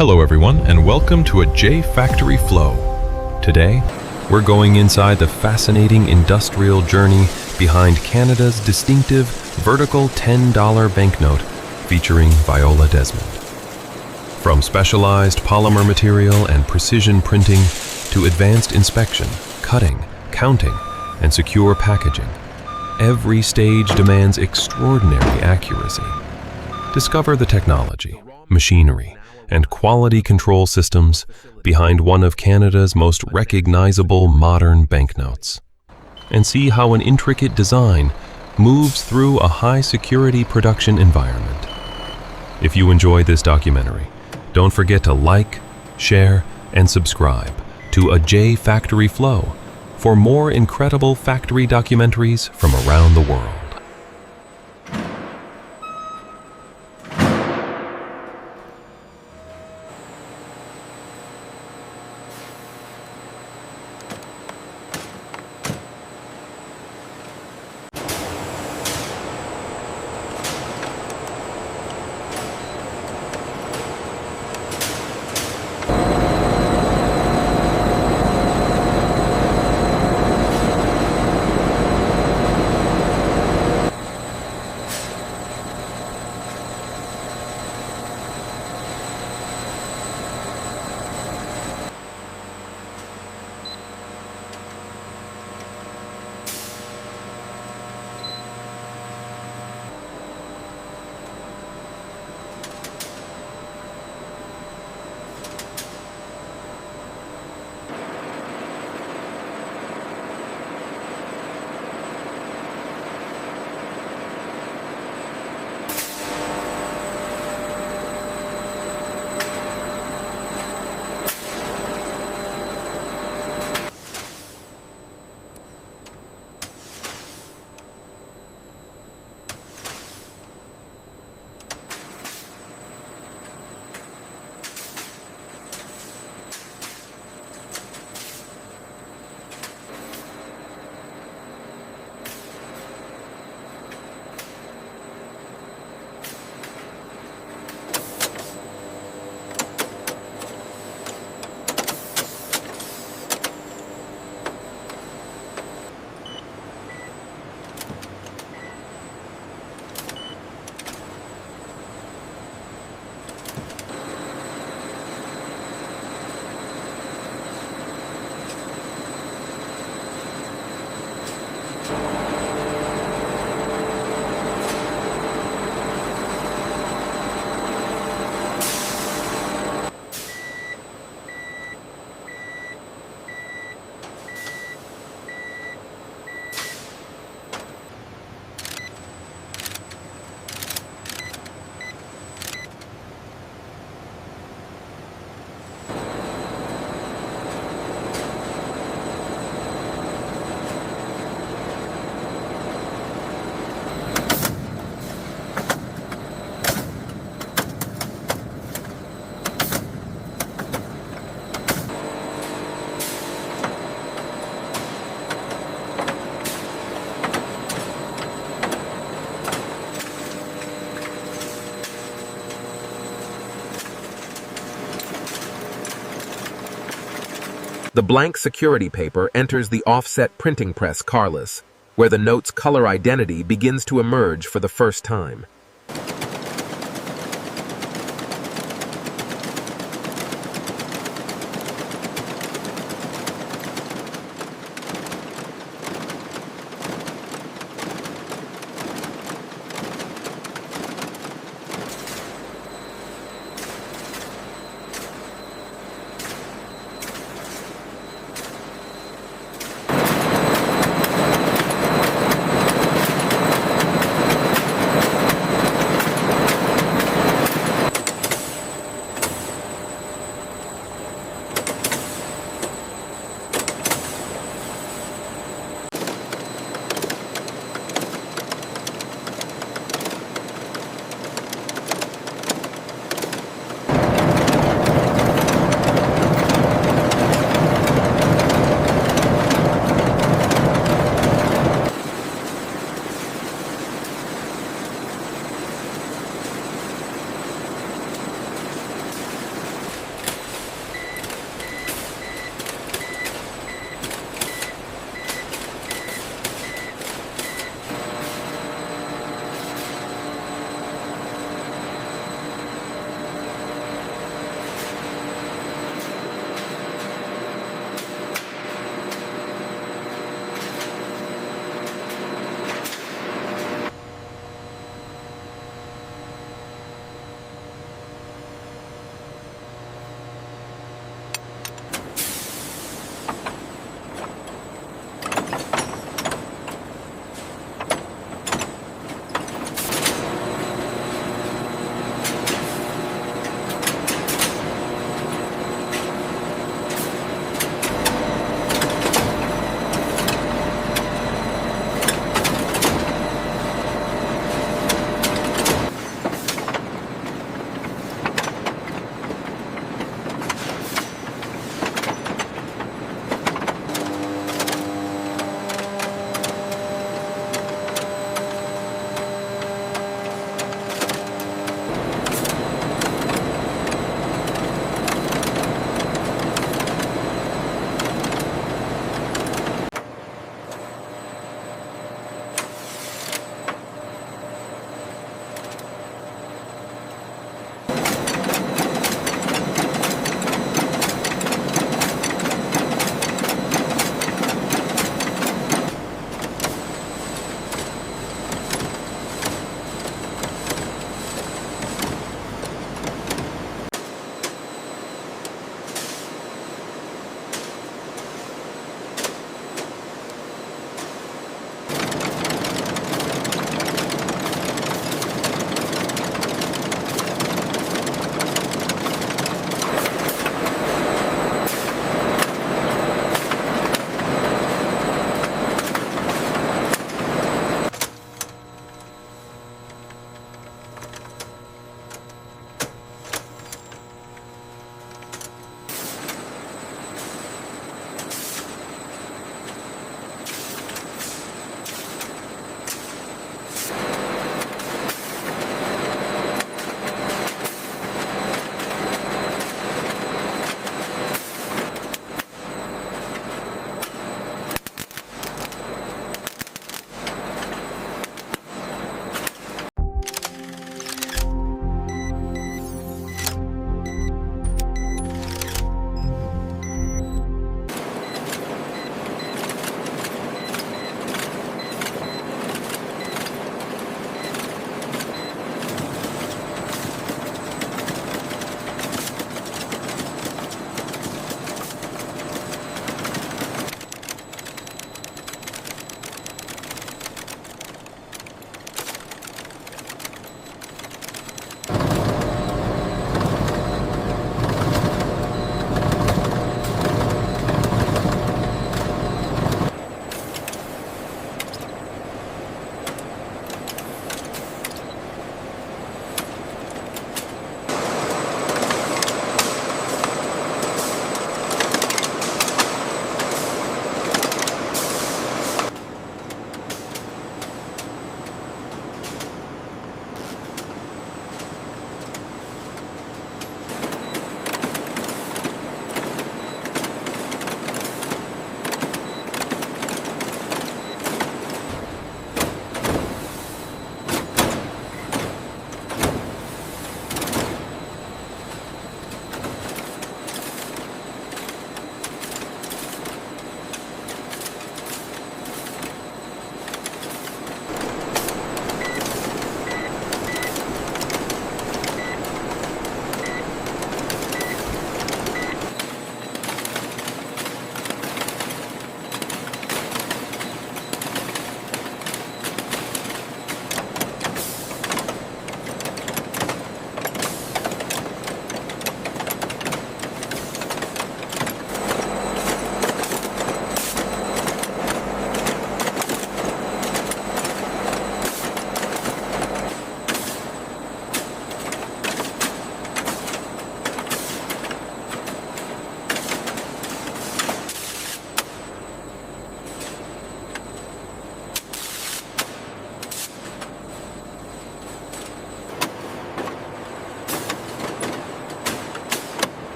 Hello everyone, and welcome to a J Factory Flow. Today, we're going inside the fascinating industrial journey behind Canada's distinctive vertical $10 banknote featuring Viola Desmond. From specialized polymer material and precision printing to advanced inspection, cutting, counting, and secure packaging, every stage demands extraordinary accuracy. Discover the technology, machinery, and quality control systems behind one of Canada's most recognizable modern banknotes, and see how an intricate design moves through a high-security production environment. If you enjoyed this documentary, don't forget to like, share, and subscribe to a J Factory Flow for more incredible factory documentaries from around the world. The blank security paper enters the offset printing press Carless, where the note's color identity begins to emerge for the first time.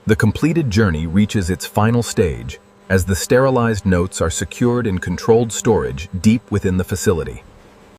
The completed journey reaches its final stage as the sterilized notes are secured in controlled storage deep within the facility.